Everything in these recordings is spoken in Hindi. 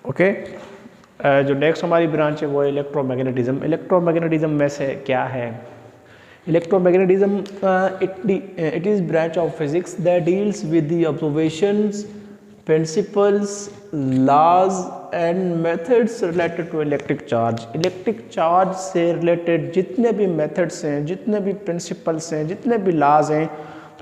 ओके। जो नेक्स्ट हमारी ब्रांच है वो है इलेक्ट्रोमैग्नेटिज्म। इलेक्ट्रोमैग्नेटिज्म में से क्या है? Electromagnetism it is branch of physics that deals with the observations, principles, laws and methods related to electric charge। Electric charge से रिलेटेड जितने भी मेथड्स हैं, जितने भी प्रिंसिपल्स हैं, जितने भी लॉज हैं,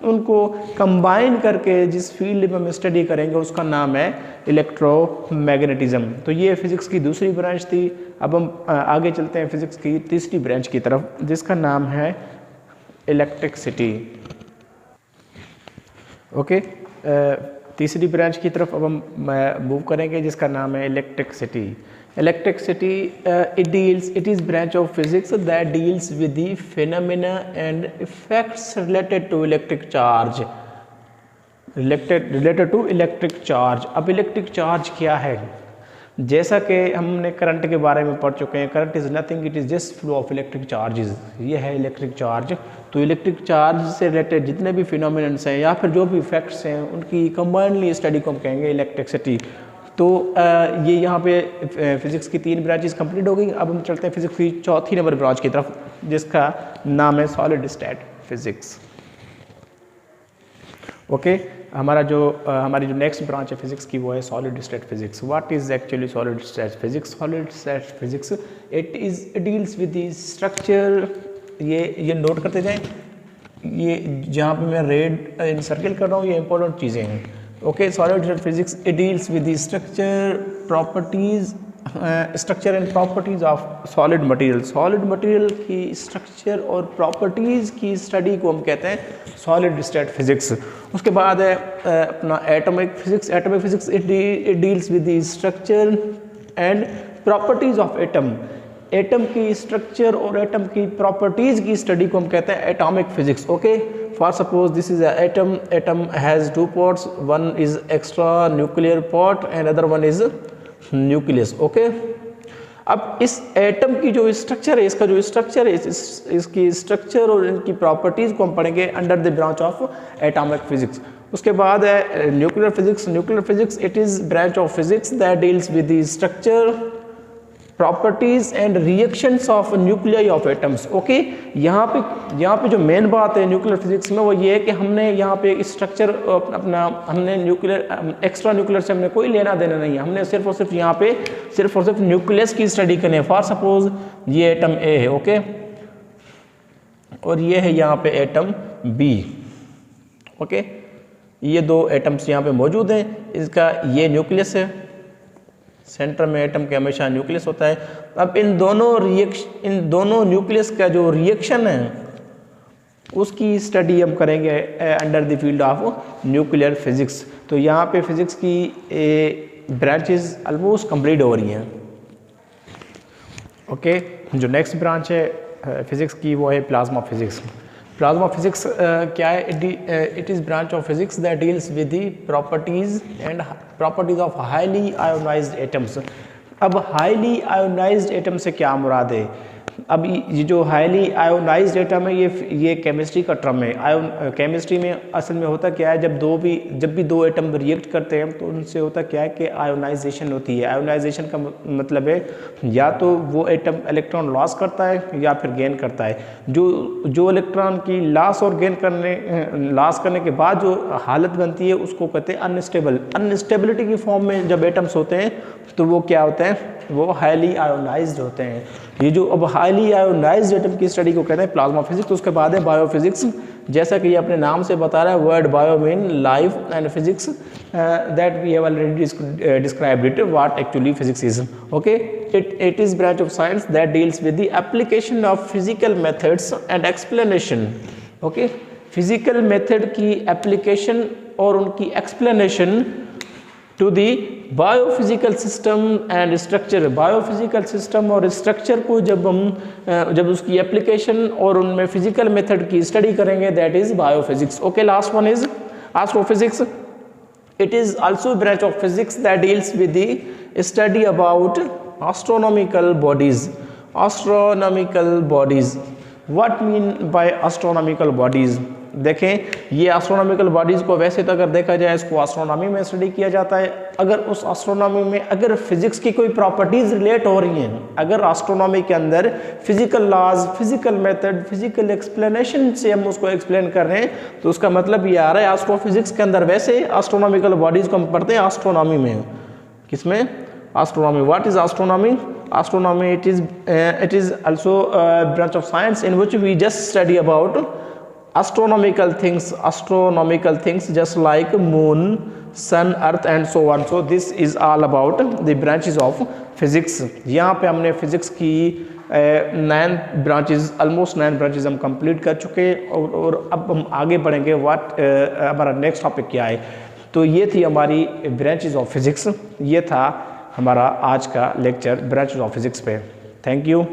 उनको कंबाइन करके जिस फील्ड में हम स्टडी करेंगे उसका नाम है इलेक्ट्रोमैग्नेटिज्म। तो ये फिजिक्स की दूसरी ब्रांच थी। अब हम आगे चलते हैं फिजिक्स की तीसरी ब्रांच की तरफ, जिसका नाम है इलेक्ट्रिसिटी। ओके, तीसरी ब्रांच की तरफ अब हम मूव करेंगे, जिसका नाम है electricity. Electricity it is branch of physics that deals with the phenomena and effects related to electric charge। related to electric charge। अब इलेक्ट्रिक चार्ज क्या है? जैसा कि हमने करंट के बारे में पढ़ चुके हैं, current is nothing, it is just flow of electric charges. ये है इलेक्ट्रिक चार्ज। तो इलेक्ट्रिक चार्ज से रिलेटेड जितने भी फिनोमिनन्स हैं या फिर जो भी इफेक्ट्स हैं, उनकी कंबाइनली स्टडी को हम कहेंगे इलेक्ट्रिसिटी। तो ये यहाँ पे फिजिक्स की 3 ब्रांचेस कंप्लीट हो गई। अब हम चलते हैं फिजिक्स की चौथी नंबर ब्रांच की तरफ, जिसका नाम है सॉलिड स्टेट फिजिक्स। ओके, हमारी जो नेक्स्ट ब्रांच है फिजिक्स की वो है solid state physics. What is actually solid state physics? Solid state physics it deals with the structure. ये नोट करते जाएं, ये जहाँ पे मैं रेड इन सर्किल कर रहा हूँ, ये इंपॉर्टेंट चीज़ें हैं। Okay, solid state physics it deals with the structure and properties of solid material. Solid material की स्ट्रक्चर और प्रॉपर्टीज़ की स्टडी को हम कहते हैं सॉलिड स्टेट फिजिक्स। उसके बाद है अपना atomic physics. Atomic physics it deals with the structure and properties of atom. Atom की स्ट्रक्चर और एटम की प्रॉपर्टीज की स्टडी को हम कहते हैं atomic physics. Okay, for suppose this is atom. Atom has 2 parts, one is extra nuclear part and other one is nucleus. Okay, अब इस एटम की जो स्ट्रक्चर है, इसका जो स्ट्रक्चर है, इसकी स्ट्रक्चर और इनकी प्रॉपर्टीज को हम पढ़ेंगे under the branch of atomic physics. उसके बाद है nuclear physics. Nuclear physics it is branch of physics that deals with the structure, properties and reactions of nuclei of atoms. Okay, यहाँ पे जो मेन बात है न्यूक्लियर फिजिक्स में वो ये है कि हमने यहाँ पे स्ट्रक्चर हमने न्यूक्लियर एक्स्ट्रा न्यूक्लियर से हमने कोई लेना देना नहीं है। हमने सिर्फ और सिर्फ यहाँ पे सिर्फ और सिर्फ न्यूक्लियस की स्टडी करनी है। फॉर सपोज ये एटम ए है, ओके, और ये है यहाँ पे एटम बी। ओके, ये 2 एटम्स यहाँ पे मौजूद हैं। इसका ये न्यूक्लियस है, सेंटर में एटम के हमेशा न्यूक्लियस होता है। अब इन दोनों न्यूक्लियस का जो रिएक्शन है उसकी स्टडी हम करेंगे under the field of nuclear physics. तो यहाँ पे फिजिक्स की ब्रांचेस ऑलमोस्ट कंप्लीट हो रही हैं। ओके, जो नेक्स्ट ब्रांच है फिजिक्स की वो है प्लाज्मा फिजिक्स। प्लाज्मा फिजिक्स क्या है? It is branch of physics that deals with the properties of highly ionised atoms. अब हाईली आयोनाइज्ड एटम से क्या मुराद है? अब ये जो हाईली आयोनाइज्ड एटम है ये केमिस्ट्री का टर्म है। केमिस्ट्री में असल में होता क्या है, जब भी 2 एटम रिएक्ट करते हैं तो उनसे होता क्या है कि आयोनाइजेशन होती है। आयोनाइजेशन का मतलब है या तो वो एटम इलेक्ट्रॉन लॉस करता है या फिर गेन करता है। जो इलेक्ट्रॉन की लॉस करने के बाद जो हालत बनती है उसको कहते हैं अनस्टेबल। अनस्टेबिलिटी की फॉर्म में जब एटम्स होते हैं तो वो क्या होते हैं? वो हाईली आयोनाइज्ड होते हैं। ये जो अब हाईली आयोनाइज्ड एटम की स्टडी को कहते हैं प्लाज्मा फिजिक्स। उसके बाद है बायोफिजिक्स। जैसा कि ये अपने नाम से बता रहा है, word bio mean life and physics that we have already described it what actually physics is. Okay, it is branch of science that deals with the application of physical methods and explanation. Okay, physical method की एप्लीकेशन और उनकी explanation to the biophysical system and structure. Biophysical system और स्ट्रक्चर को जब उसकी एप्लीकेशन और उनमें फिजिकल मेथड की स्टडी करेंगे, that is biophysics. Okay, last one is astrophysics. It is also branch of physics that deals with the study about astronomical bodies. Astronomical bodies, what mean by astronomical bodies? देखें ये एस्ट्रोनॉमिकल बॉडीज़ को वैसे तो अगर देखा जाए इसको एस्ट्रोनॉमी में स्टडी किया जाता है। अगर उस एस्ट्रोनॉमी में अगर फिजिक्स की कोई प्रॉपर्टीज़ रिलेट हो रही हैं, अगर एस्ट्रोनॉमी के अंदर physical laws, physical method, physical explanation से हम उसको एक्सप्लेन कर रहे हैं, तो उसका मतलब ये आ रहा है एस्ट्रोफिजिक्स के अंदर वैसे एस्ट्रोनॉमिकल बॉडीज़ को हम पढ़ते हैं एस्ट्रोनॉमी में। किसमें? Astronomy. What is astronomy? Astronomy, it is also a branch of science in which we just study about astronomical things just like moon, sun, earth and so on. So this is all about the branches of physics. यहाँ पे हमने फिजिक्स की 9 ब्रांचेस, ऑलमोस्ट 9 ब्रांचेस हम कंप्लीट कर चुके और अब हम आगे बढ़ेंगे हमारा नेक्स्ट टॉपिक क्या है। तो ये थी हमारी ब्रांचेस ऑफ फिजिक्स, ये था हमारा आज का लेक्चर ब्रांचेस ऑफ फिजिक्स पे। Thank you.